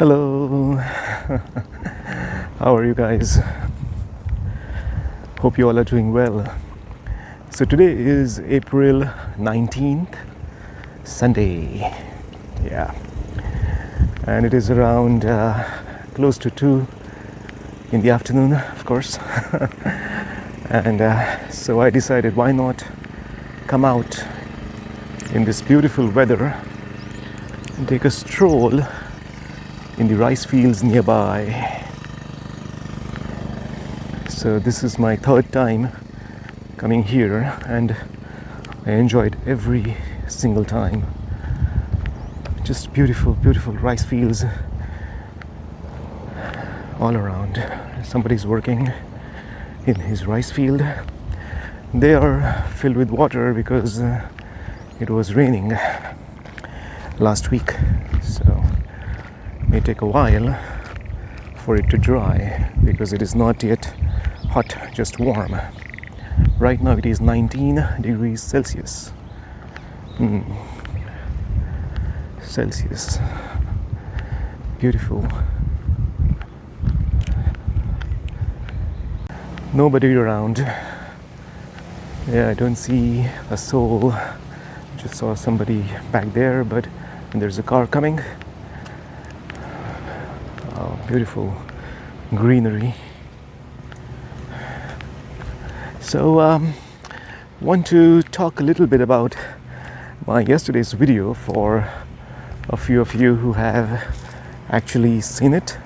Hello. How are you guys? Hope you all are doing well. So today is April 19th, Sunday. Yeah. And it is around close to 2 in the afternoon, of course. And so I decided, why not come out in this beautiful weather and take a stroll in the rice fields nearby. So this is my third time coming here, and I enjoyed every single time. Just beautiful, beautiful rice fields all around. Somebody's working in his rice field. They are filled with water because it was raining last week, so it may take a while for it to dry because it is not yet hot, just warm. Right now it is 19 degrees Celsius. Celsius. Beautiful. Nobody around. Yeah, I don't see a soul. Just saw somebody back there, but there's a car coming. Oh, beautiful greenery. So want to talk a little bit about my yesterday's video for a few of you who have actually seen it.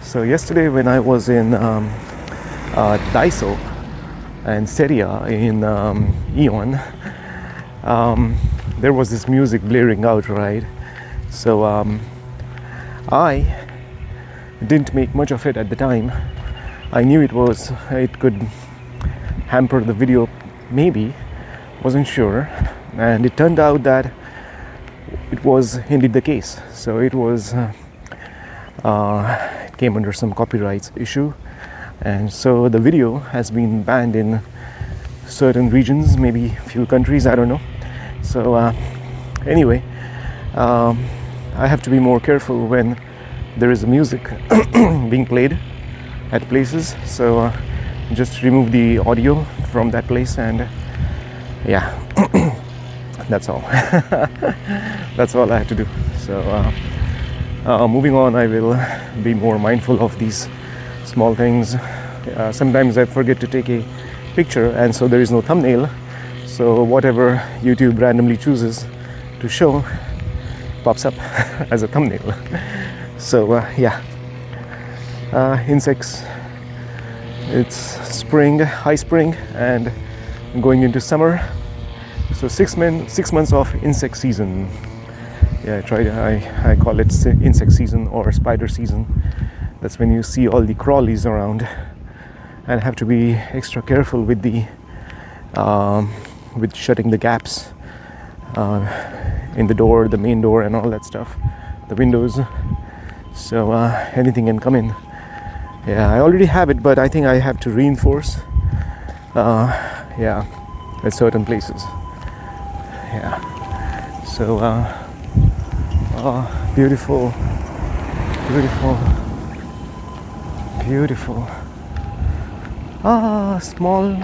So yesterday when I was in Daiso and Seria in Eon, there was this music blaring out, right? So I didn't make much of it at the time. I knew it could hamper the video, maybe, wasn't sure, and it turned out that it was indeed the case. So it was it came under some copyrights issue, and so the video has been banned in certain regions, maybe few countries, I don't know. So anyway, I have to be more careful when there is music being played at places. So just remove the audio from that place, and yeah, that's all. That's all I have to do. So moving on, I will be more mindful of these small things. Sometimes I forget to take a picture, and so there is no thumbnail, so whatever YouTube randomly chooses to show pops up as a thumbnail. So yeah, insects. It's spring, high spring, and going into summer. So 6 months of insect season. Yeah, I call it insect season or spider season. That's when you see all the crawlies around, and have to be extra careful with the with shutting the gaps in the door, the main door, and all that stuff, the windows. So anything can come in. Yeah, I already have it, but I think I have to reinforce. Yeah, at certain places. Yeah. So beautiful, beautiful, beautiful. Small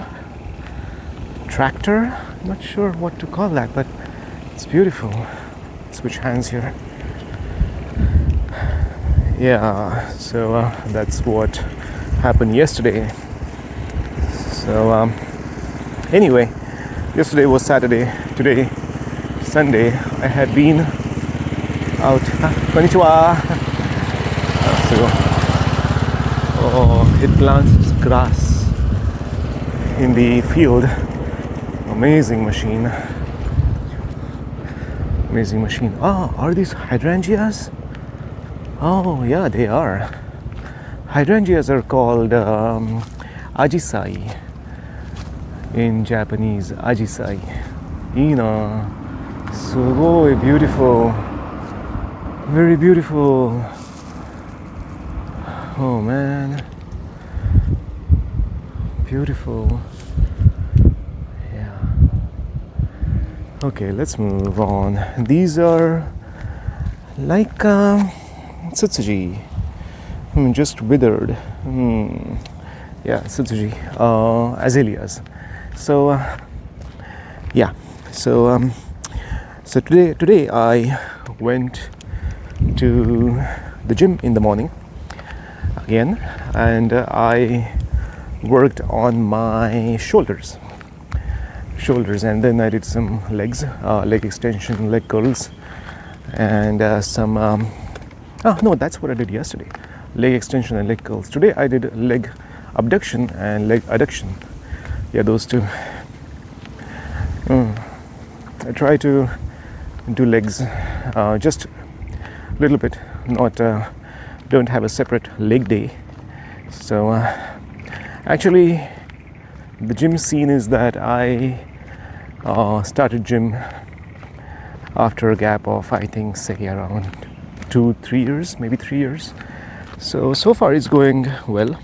tractor. Not sure what to call that, but it's beautiful. Switch hands here. Yeah, so that's what happened yesterday. So anyway, yesterday was Saturday, today Sunday. I had been out. Konnichiwa. So it plants grass in the field. Amazing machine. Amazing machine. Are these hydrangeas? Oh yeah, they are. Hydrangeas are called ajisai in Japanese. Ajisai. Ina. Sugoi beautiful. Very beautiful. Oh man. Beautiful. Yeah. Okay, let's move on. These are like Tsutsuji, just withered. Yeah, Tsutsuji, azaleas. So yeah, so today I went to the gym in the morning again, and I worked on my shoulders, and then I did some legs, leg extension, leg curls, and some no, that's what I did yesterday, leg extension and leg curls. Today I did leg abduction and leg adduction. Yeah, those two. I try to do legs just a little bit, not don't have a separate leg day. So actually the gym scene is that I started gym after a gap of, I think, say around 2-3 years, maybe 3 years. So far it's going well.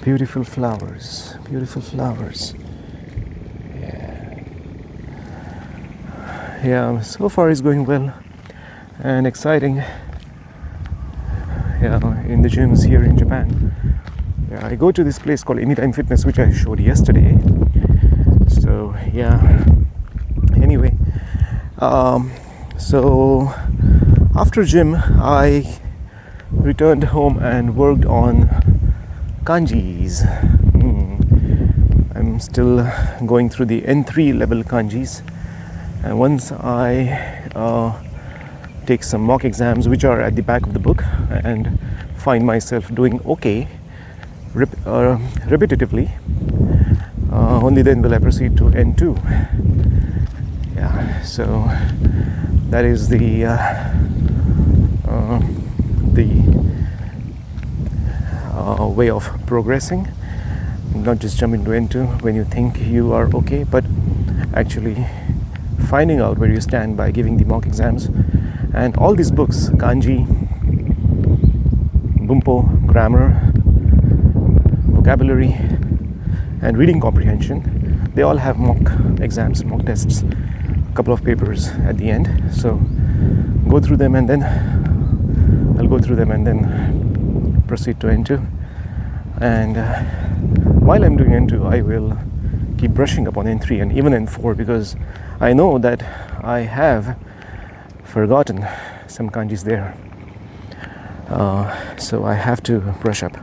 Beautiful flowers, yeah, so far it's going well and exciting. Yeah, in the gyms here in Japan. Yeah, I go to this place called Anytime Fitness, which I showed yesterday. So yeah, anyway, so after gym I returned home and worked on kanjis. I'm still going through the N3 level kanjis, and once I take some mock exams, which are at the back of the book, and find myself doing okay repetitively, only then will I proceed to N2. Yeah, so that is the way of progressing. Not just jump into N2 when you think you are okay, but actually finding out where you stand by giving the mock exams. And all these books, kanji, bumpo, grammar, vocabulary, and reading comprehension, they all have mock exams, mock tests, a couple of papers at the end. So go through them, and then I'll go through them and then proceed to N2. And while I'm doing N2, I will keep brushing up on N3 and even N4, because I know that I have forgotten some kanjis there. So I have to brush up.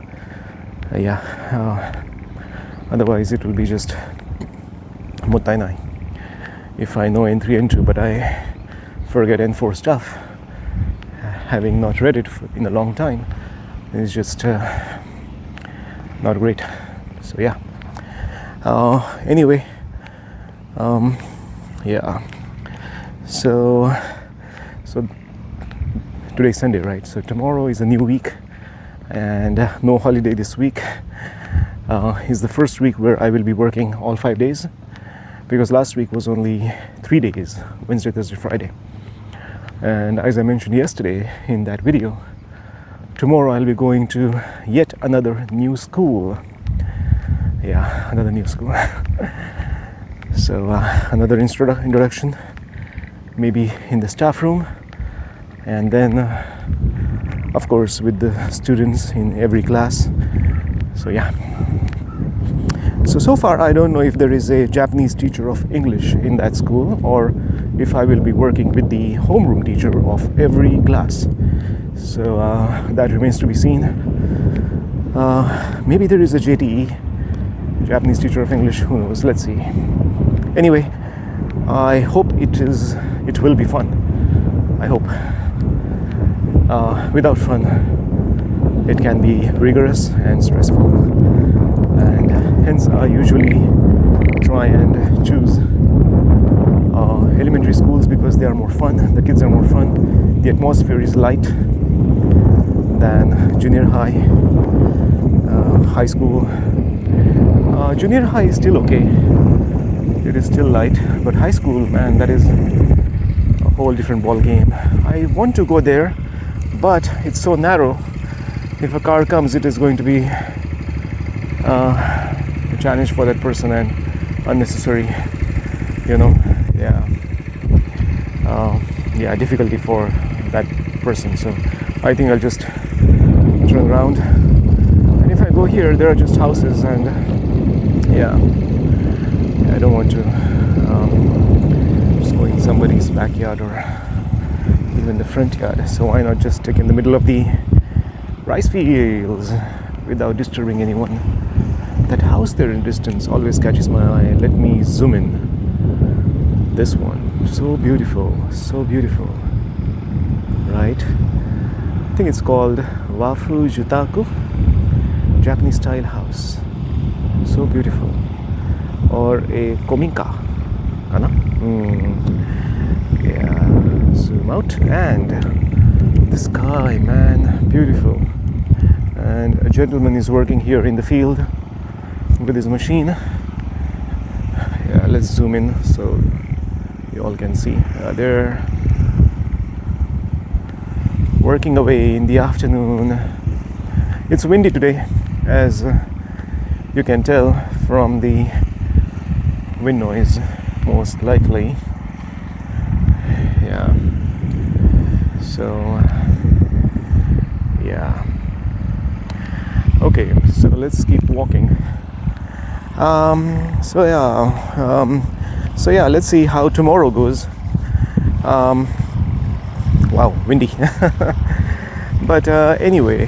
Otherwise it will be just mottainai. If I know N3, N2, but I forget N4 stuff, having not read it in a long time, it's just not great. So yeah. Anyway, yeah. So today's Sunday, right? So tomorrow is a new week, and no holiday this week. Is the first week where I will be working all 5 days, because last week was only 3 days, Wednesday, Thursday, Friday. And as I mentioned yesterday in that video, tomorrow I'll be going to yet another new school. Yeah, another new school. So another introduction, maybe in the staff room, and then of course with the students in every class. So yeah. So far I don't know if there is a Japanese teacher of English in that school, or if I will be working with the homeroom teacher of every class. So that remains to be seen. Maybe there is a JTE, Japanese teacher of English, who knows, let's see. Anyway, I hope it will be fun. I hope. Without fun, it can be rigorous and stressful, and hence I usually try and choose elementary schools, because they are more fun, the kids are more fun, the atmosphere is light than junior high, high school. Junior high is still okay, it is still light, but high school, man, that is a whole different ball game. I want to go there, but it's so narrow. If a car comes, it is going to be a challenge for that person and unnecessary, difficulty for that person. So I think I'll just turn around. And if I go here, there are just houses, and yeah, I don't want to just go in somebody's backyard or even the front yard. So why not just take in the middle of the rice fields without disturbing anyone? That house there in distance always catches my eye. Let me zoom in. This one, so beautiful, right? I think it's called Wafu Jutaku, Japanese style house. So beautiful. Or a kominka, kana? Yeah, zoom out, and the sky, man, beautiful. And a gentleman is working here in the field with his machine. Yeah, let's zoom in so you all can see. They're working away in the afternoon. It's windy today, as you can tell from the wind noise, most likely. Yeah. So, yeah. Okay, so let's keep walking. So yeah, let's see how tomorrow goes. Wow, windy. But anyway,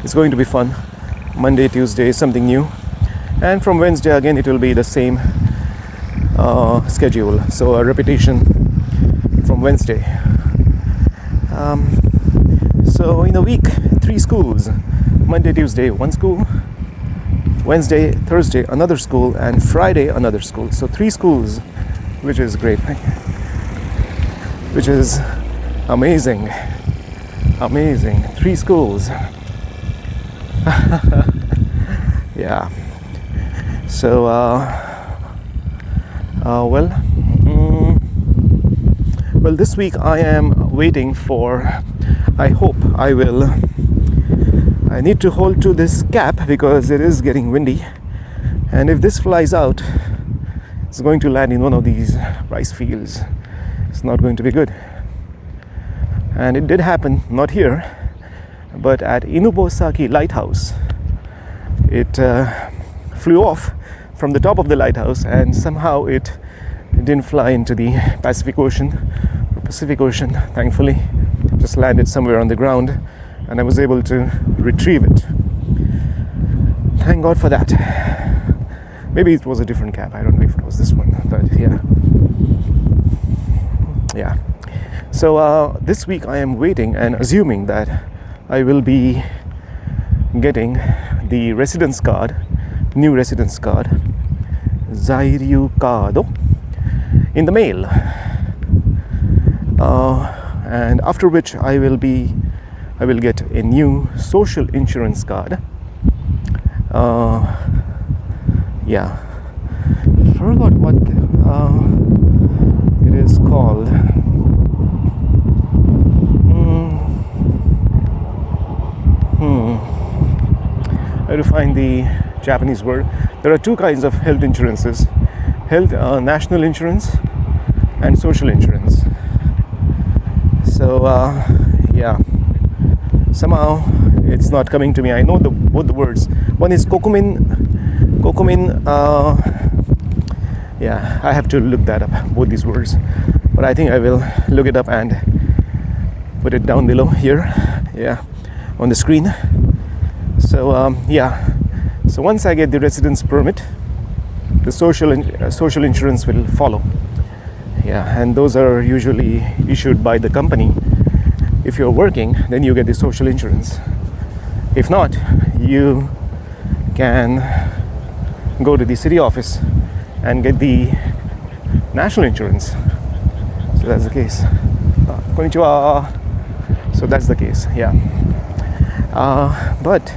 it's going to be fun. Monday, Tuesday, something new. And from Wednesday again, it will be the same schedule. So a repetition from Wednesday. So in a week, 3 schools. Monday, Tuesday, 1 school. Wednesday, Thursday, another school. And Friday, another school. So 3 schools, which is great. Which is amazing. 3 schools. Yeah. So, well, this week I am waiting for, I hope I need to hold to this cap because it is getting windy. And if this flies out, it's going to land in one of these rice fields. It's not going to be good. And it did happen, not here, but at Inubosaki Lighthouse. It flew off from the top of the lighthouse, and somehow it didn't fly into the Pacific Ocean, thankfully. Just landed somewhere on the ground, and I was able to retrieve it. Thank God for that. Maybe it was a different cap. I don't know if it was this one, but yeah. So this week I am waiting and assuming that I will be getting the residence card, new residence card, Zairyu Kado, in the mail. And after which I will get a new social insurance card. Yeah, forgot what it is called. I have to find the Japanese word. There are 2 kinds of health insurances: national insurance and social insurance. So yeah, somehow it's not coming to me. I know both the words. One is kokumin. Yeah, I have to look that up, both these words. But I think I will look it up and put it down below here. Yeah, on the screen. So yeah. So once I get the residence permit, the social insurance will follow. Yeah, and those are usually issued by the company. If you're working, then you get the social insurance. If not, you can go to the city office and get the national insurance. So that's the case. Konnichiwa. So that's the case. Yeah. But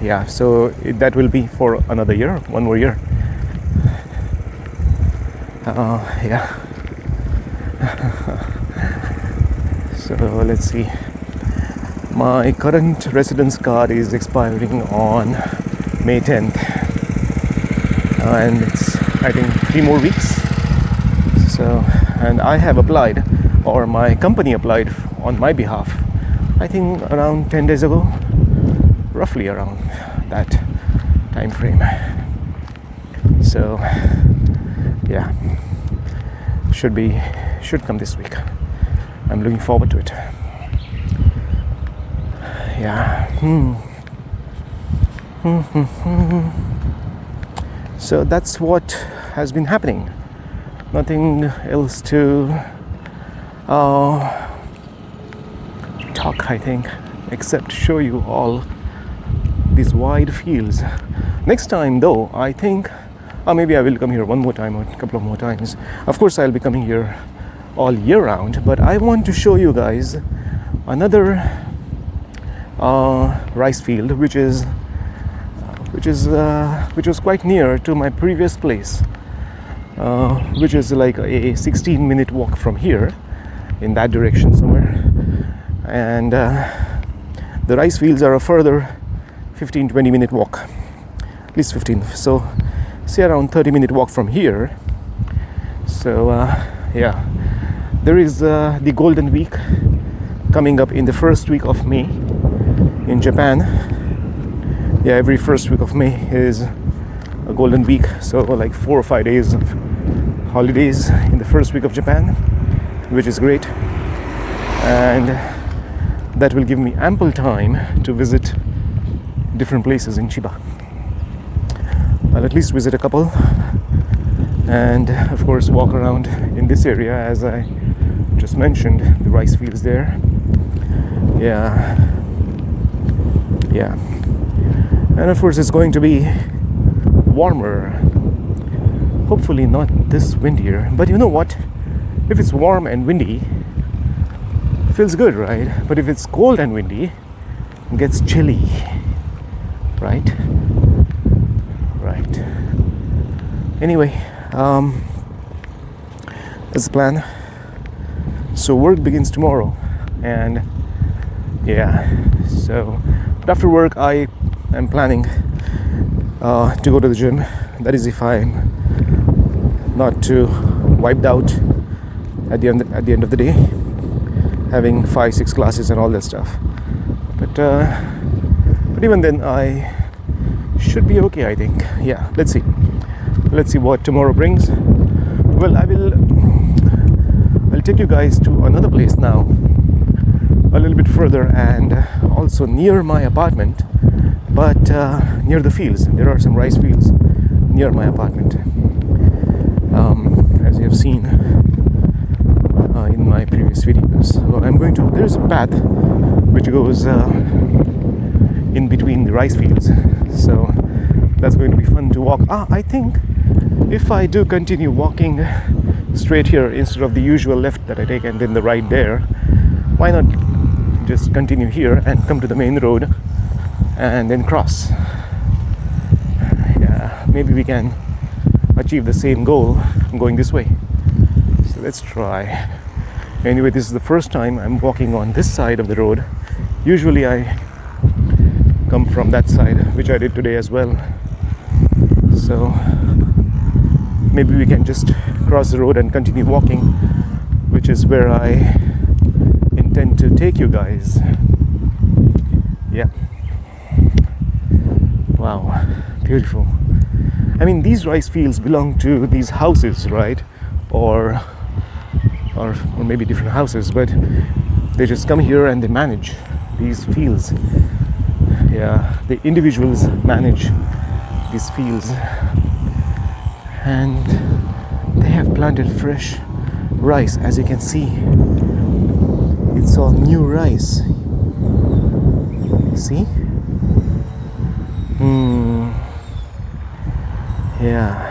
yeah, so that will be for another year, 1 more year. Yeah. So let's see. My current residence card is expiring on May 10th, and it's, I think, 3 more weeks. So, and I have applied or my company applied on my behalf, I think around 10 days ago, roughly around that time frame. So yeah, should come this week. I'm looking forward to it. Yeah. So that's what has been happening. Nothing else to talk, I think, except show you all these wide fields. Next time though, I think maybe I will come here one more time or a couple of more times. Of course I'll be coming here all year round, but I want to show you guys another rice field which was quite near to my previous place, which is like a 16-minute walk from here in that direction somewhere, and the rice fields are a further 15-20 minute walk, at least 15, so say around 30-minute walk from here. So yeah, there is the Golden Week coming up in the first week of May in Japan. Yeah, every first week of May is a Golden Week, so like 4 or 5 days of holidays in the first week of Japan, which is great, and that will give me ample time to visit different places in Chiba. I'll at least visit a couple, and of course walk around in this area as I just mentioned, the rice fields there. Yeah, and of course it's going to be warmer, hopefully not this windier, but you know what, if it's warm and windy it feels good, right? But if it's cold and windy it gets chilly, right? Anyway, that's the plan. So work begins tomorrow, and yeah, so but after work I am planning to go to the gym. That is if I'm not too wiped out at the end of the day, having 5-6 classes and all that stuff. But even then I should be okay, I think. Yeah, let's see what tomorrow brings. Well, I'll take you guys to another place now, a little bit further and also near my apartment, but near the fields. There are some rice fields near my apartment, as you have seen in my previous videos. So there's a path which goes in between the rice fields, so that's going to be fun to walk. I think if I do continue walking straight here instead of the usual left that I take and then the right there, why not just continue here and come to the main road and then cross? Yeah, maybe we can achieve the same goal going this way. So let's try. Anyway, this is the first time I'm walking on this side of the road. Usually I come from that side, which I did today as well. So maybe we can just cross the road and continue walking, which is where I intend to take you guys. Yeah. Wow, beautiful. I mean, these rice fields belong to these houses, right? Or maybe different houses, but they just come here and they manage these fields. Yeah, the individuals manage these fields, and they have planted fresh rice. As you can see, it's all new rice. See? Yeah.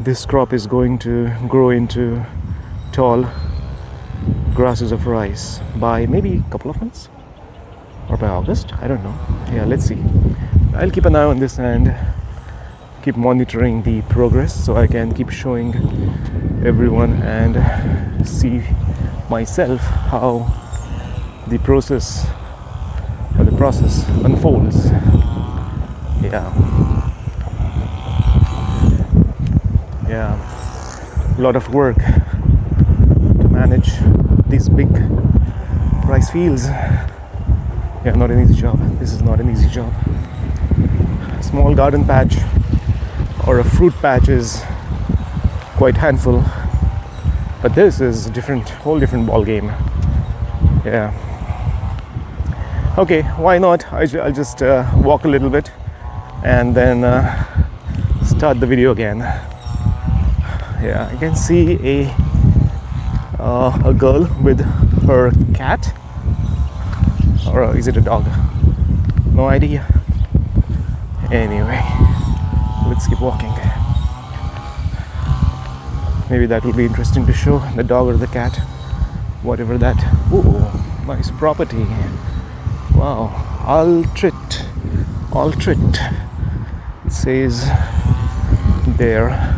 This crop is going to grow into tall grasses of rice by maybe a couple of months, or by August, I don't know. Yeah, let's see. I'll keep an eye on this and keep monitoring the progress so I can keep showing everyone and see myself how the process unfolds. Yeah, a lot of work manage these big rice fields. Yeah, not an easy job. This is not an easy job. A small garden patch or a fruit patch is quite handful, but this is a whole different ball game. Yeah. Okay, why not? I'll just walk a little bit and then start the video again. Yeah, I can see a girl with her cat, or is it a dog? No idea. Anyway, let's keep walking. Maybe that will be interesting to show, the dog or the cat, whatever that. Ooh, nice property. Wow, Altrit. It says there.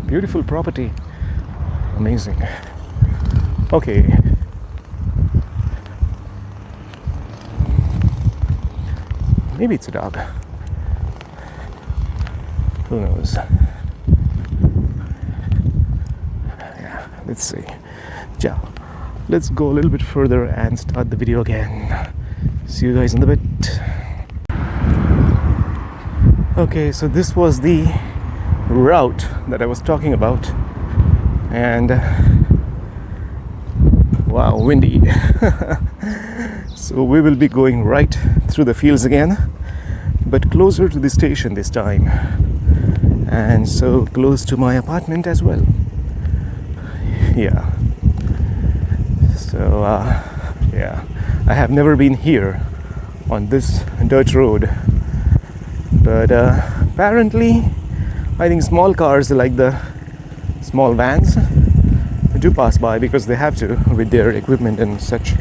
Beautiful property. Amazing. Okay. Maybe it's a dog. Who knows? Yeah, let's see. Yeah. Let's go a little bit further and start the video again. See you guys in a bit. Okay, so this was the route that I was talking about, and wow, windy. So we will be going right through the fields again, but closer to the station this time, and so close to my apartment as well. Yeah. So yeah, I have never been here on this dirt road, but apparently I think small cars like the small vans do pass by because they have to with their equipment and such.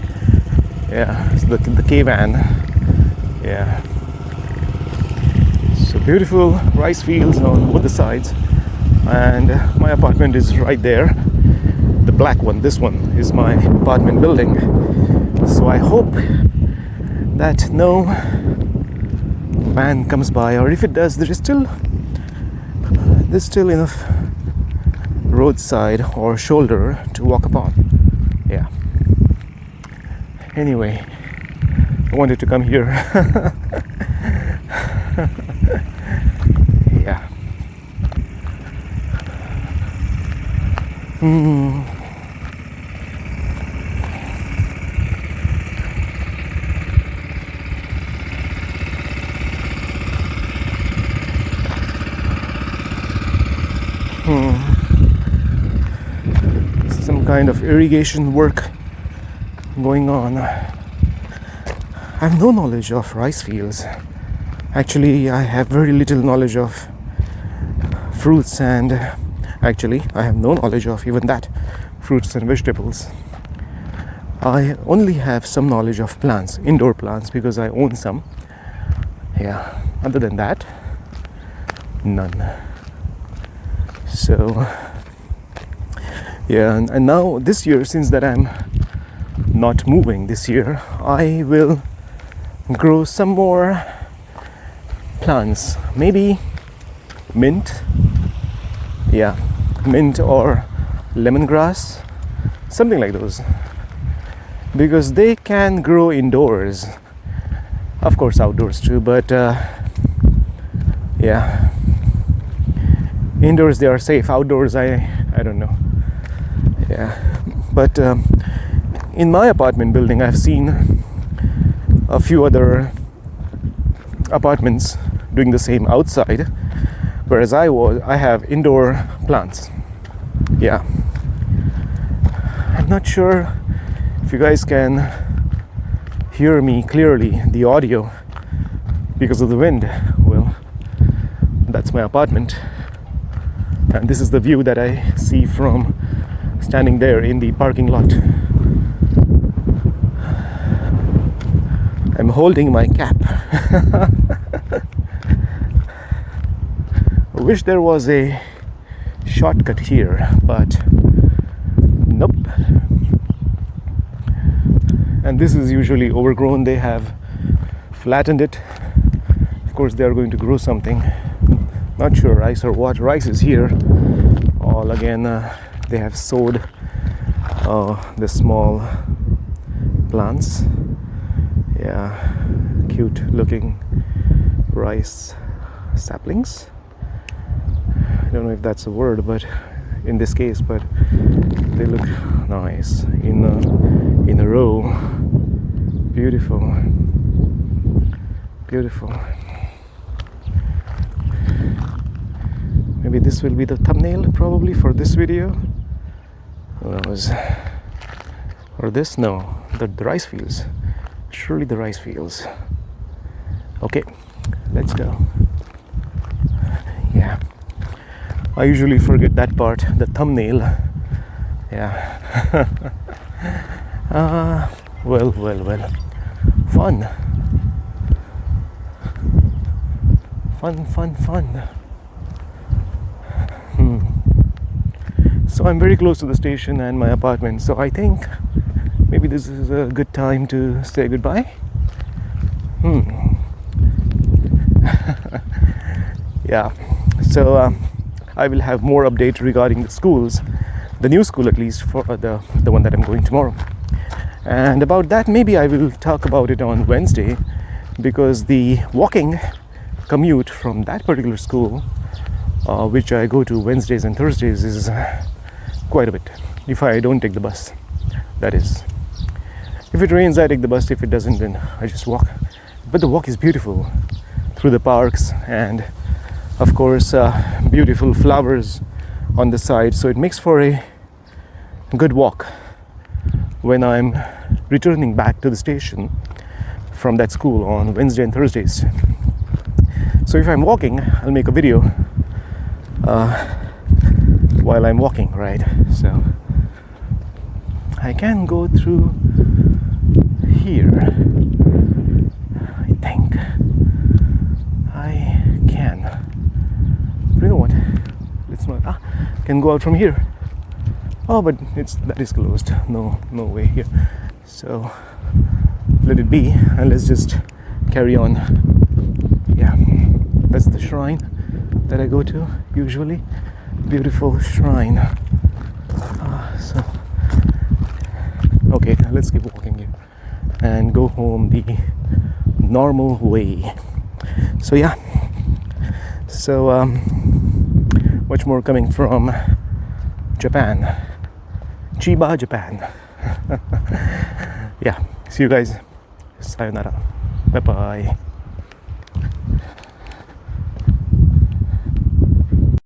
Yeah, it's the K-van. Yeah. So beautiful rice fields on both the sides, and my apartment is right there. The black one, this one, is my apartment building. So I hope that no van comes by, or if it does, there's still enough roadside or shoulder to walk upon. Yeah. Anyway, I wanted to come here. Yeah. Some kind of irrigation work going on. I have no knowledge of rice fields. Actually, I have very little knowledge of fruits, and actually I have no knowledge of even that, fruits and vegetables. I only have some knowledge of plants, indoor plants, because I own some. Yeah, other than that, none. So yeah, and now this year, since that I'm not moving this year, I will grow some more plants, maybe mint. Yeah, mint or lemongrass, something like those, because they can grow indoors, of course outdoors too, but yeah, indoors they are safe, outdoors I don't know. Yeah, but in my apartment building I've seen a few other apartments doing the same outside, whereas I have indoor plants. Yeah, I'm not sure if you guys can hear me clearly, the audio, because of the wind. Well, that's my apartment, and this is the view that I see from standing there in the parking lot. I'm holding my cap. I wish there was a shortcut here, but nope. And this is usually overgrown. They have flattened it. Of course they are going to grow something, not sure rice or what. Rice is here, all again they have sowed the small plants. Yeah, cute looking rice saplings. I don't know if that's a word, but in this case, but they look nice in a row. Beautiful, beautiful. Maybe this will be the thumbnail probably for this video. Who knows? Or this? No, the rice fields. Surely the rice fields. Okay, let's go. Yeah, I usually forget that part, the thumbnail. Yeah. Well. Fun. So I'm very close to the station and my apartment, so I think maybe this is a good time to say goodbye. Yeah, so I will have more updates regarding the schools, the new school at least, for the one that I'm going tomorrow. And about that, maybe I will talk about it on Wednesday, because the walking commute from that particular school, which I go to Wednesdays and Thursdays, is quite a bit. If I don't take the bus, that is. If it rains, I take the bus. If it doesn't, then I just walk. But the walk is beautiful through the parks, and of course beautiful flowers on the side, so it makes for a good walk when I'm returning back to the station from that school on Wednesday and Thursdays. So if I'm walking, I'll make a video while I'm walking, right? So I can go through here. I think I can. But you know what? Let's not. Can go out from here. Oh, but that is closed. No way here. So let it be, and let's just carry on. Yeah, that's the shrine that I go to usually. Beautiful shrine. So okay, let's keep walking here and go home the normal way. So yeah, so much more coming from Japan, Chiba, Japan. Yeah, see you guys. Sayonara. Bye bye.